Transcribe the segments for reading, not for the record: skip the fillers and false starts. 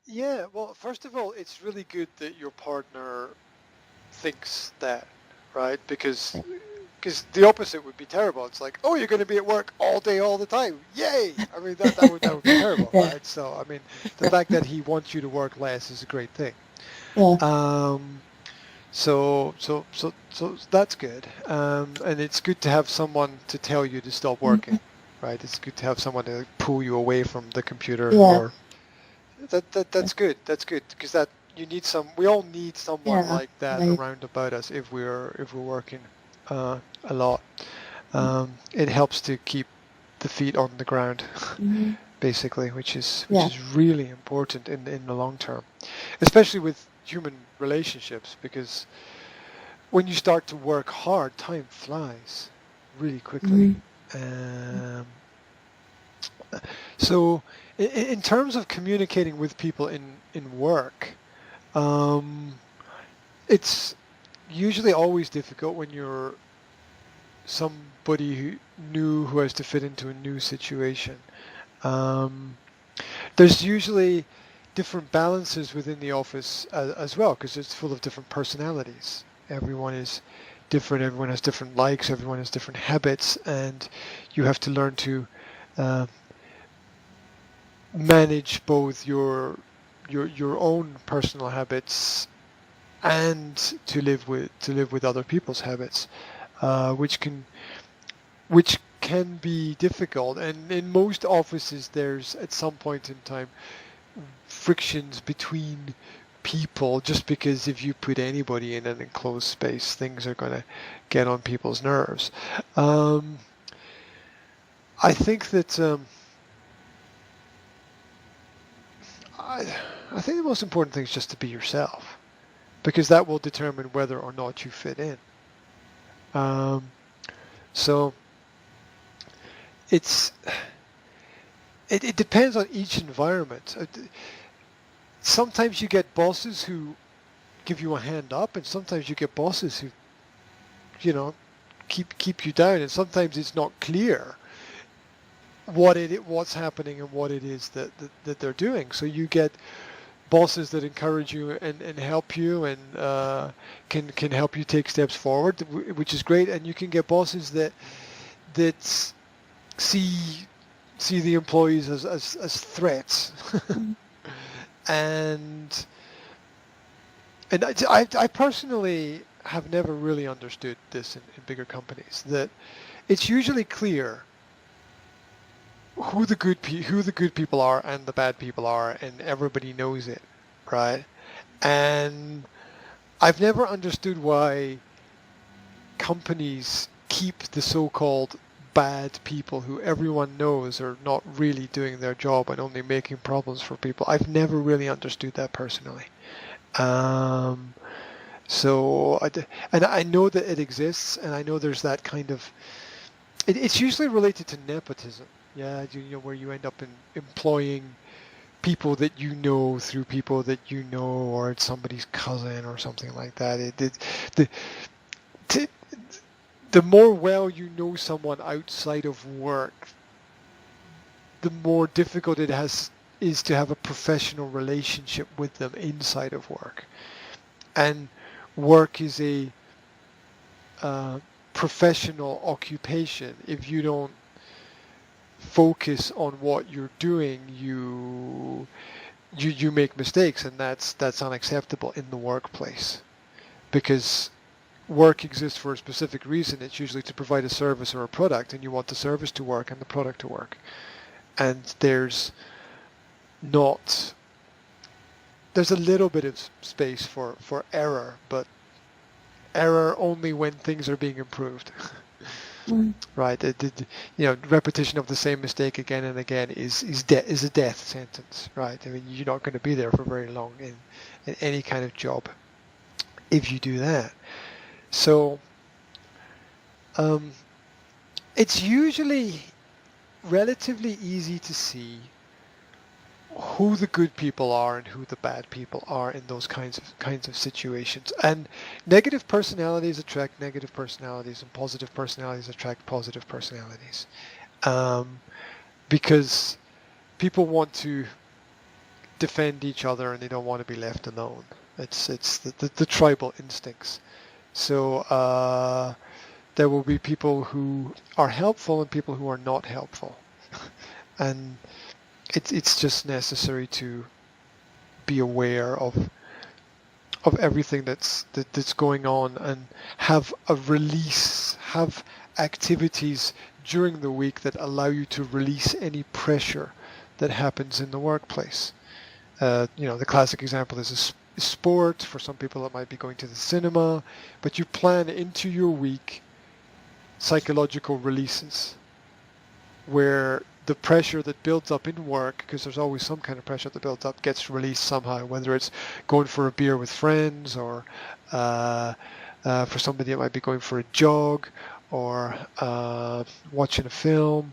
Yeah, well, first of all, it's really good that your partner thinks that, right? Because the opposite would be terrible. It's like, oh, you're going to be at work all day, all the time. Yay! I mean, that would be terrible, Yeah, right? So, I mean, the fact that he wants you to work less is a great thing. yeah, Um, so that's good. And it's good to have someone to tell you to stop working, mhm, right? It's good to have someone to pull you away from the computer, yeah, or that's good. That's good because that you need some. We all need someone yeah, like that right. around about us if we're working a lot. It helps to keep the feet on the ground, Mm-hmm. basically, which Yeah, is really important in the long term, especially with human relationships, because when you start to work hard, time flies really quickly. mm-hmm. Um, so, in terms of communicating with people in work, um, it's usually always difficult when you're somebody who has to fit into a new situation. Um, there's usually different balances within the office as well, because it's full of different personalities. Everyone is different. Everyone has different likes. Everyone has different habits, and you have to learn to uh, manage both your own personal habits and to live with other people's habits, which can be difficult. And in most offices, there's at some point in time frictions between people, just because if you put anybody in an enclosed space, things are going to get on people's nerves. Um, I think that I, I think the most important thing is just to be yourself, because that will determine whether or not you fit in. Um, so it's it depends on each environment. Sometimes you get bosses who give you a hand up, and sometimes you get bosses who, you know, keep you down, and sometimes it's not clear what's happening and what it is that they're doing. So you get bosses that encourage you and help you, and can help you take steps forward, which is great. And you can get bosses that see see the employees as threats. and I personally have never really understood this in bigger companies, that it's usually clear who the good people are and the bad people are, and everybody knows it, right? And I've never understood why companies keep the so-called bad people who everyone knows are not really doing their job and only making problems for people. I've never really understood that personally. Um, and I know that it exists, and I know there's that kind of. It's usually related to nepotism. Yeah, where you end up employing people that you know through people that you know, or it's somebody's cousin or something like that. The t- the more well you know someone outside of work, the more difficult it has is to have a professional relationship with them inside of work. And work is a uh, professional occupation. If you don't focus on what you're doing, you make mistakes, and that's unacceptable in the workplace, because work exists for a specific reason. It's usually to provide a service or a product, and you want the service to work and the product to work. And not there's a little bit of space for error, but error only when things are being improved. Mm, Right? Repetition of the same mistake again and again is a death sentence. Right? I mean, you're not going to be there for very long in any kind of job if you do that. So um, it's usually relatively easy to see who the good people are and who the bad people are in those kinds of situations. And negative personalities attract negative personalities, and positive personalities attract positive personalities. Um, because people want to defend each other and they don't want to be left alone. It's the tribal instincts. So there will be people who are helpful and people who are not helpful, and it's just necessary to be aware of everything that's going on and have a release, have activities during the week that allow you to release any pressure that happens in the workplace. The classic example is sport. For some people it might be going to the cinema, but you plan into your week psychological releases where the pressure that builds up in work, because there's always some kind of pressure that builds up, gets released somehow, whether it's going for a beer with friends or for somebody it might be going for a jog or watching a film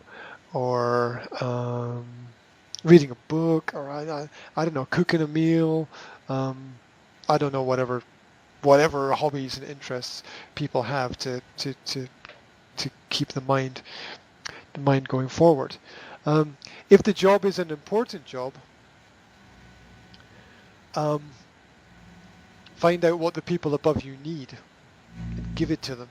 or reading a book, or I don't know, cooking a meal. I don't know, whatever hobbies and interests people have to keep the mind going forward. If the job is an important job, find out what the people above you need and give it to them.